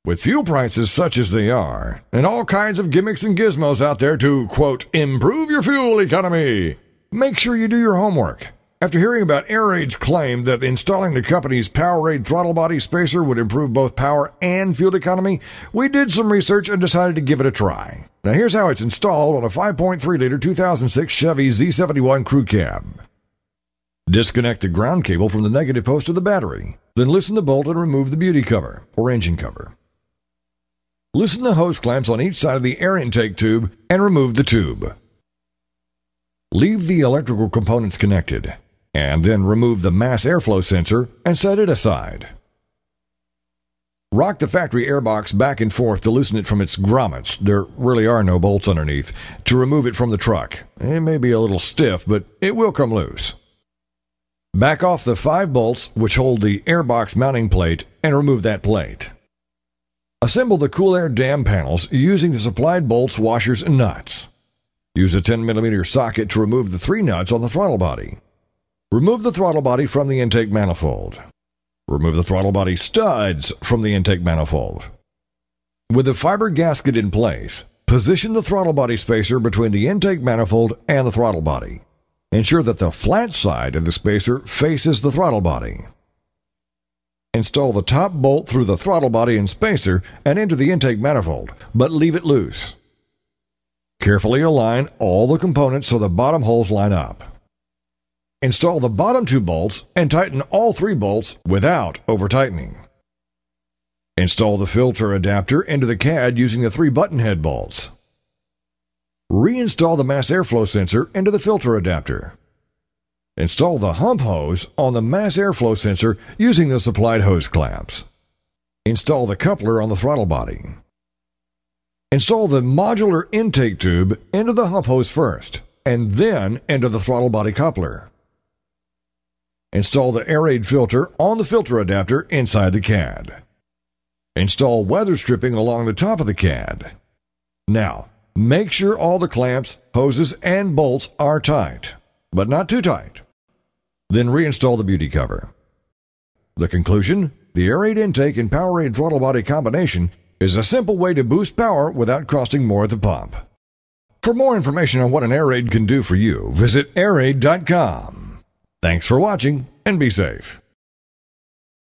With fuel prices such as they are, and all kinds of gimmicks and gizmos out there to, quote, improve your fuel economy, make sure you do your homework. After hearing about Air-Raid's claim that installing the company's Powerade throttle body spacer would improve both power and fuel economy, we did some research and decided to give it a try. Now here's how it's installed on a 5.3-liter 2006 Chevy Z71 Crew Cab. Disconnect the ground cable from the negative post of the battery. Then loosen the bolt and remove the beauty cover, or engine cover. Loosen the hose clamps on each side of the air intake tube and remove the tube. Leave the electrical components connected, and then remove the mass airflow sensor and set it aside. Rock the factory airbox back and forth to loosen it from its grommets. There really are no bolts underneath to remove it from the truck. It may be a little stiff, but it will come loose. Back off the 5 bolts which hold the airbox mounting plate and remove that plate. Assemble the cool air dam panels using the supplied bolts, washers, and nuts. Use a 10mm socket to remove the 3 nuts on the throttle body. Remove the throttle body from the intake manifold. Remove the throttle body studs from the intake manifold. With the fiber gasket in place, position the throttle body spacer between the intake manifold and the throttle body. Ensure that the flat side of the spacer faces the throttle body. Install the top bolt through the throttle body and spacer and into the intake manifold, but leave it loose. Carefully align all the components so the bottom holes line up. Install the bottom 2 bolts and tighten all 3 bolts without over-tightening. Install the filter adapter into the CAD using the 3 button head bolts. Reinstall the mass airflow sensor into the filter adapter. Install the hump hose on the mass airflow sensor using the supplied hose clamps. Install the coupler on the throttle body. Install the modular intake tube into the hump hose first, and then into the throttle body coupler. Install the Air-Raid filter on the filter adapter inside the CAD. Install weather stripping along the top of the CAD. Now, make sure all the clamps, hoses, and bolts are tight, but not too tight. Then reinstall the beauty cover. The conclusion: the Air-Raid intake and Powerade throttle body combination is a simple way to boost power without costing more at the pump. For more information on what an Air-Raid can do for you, visit airaid.com. Thanks for watching, and be safe.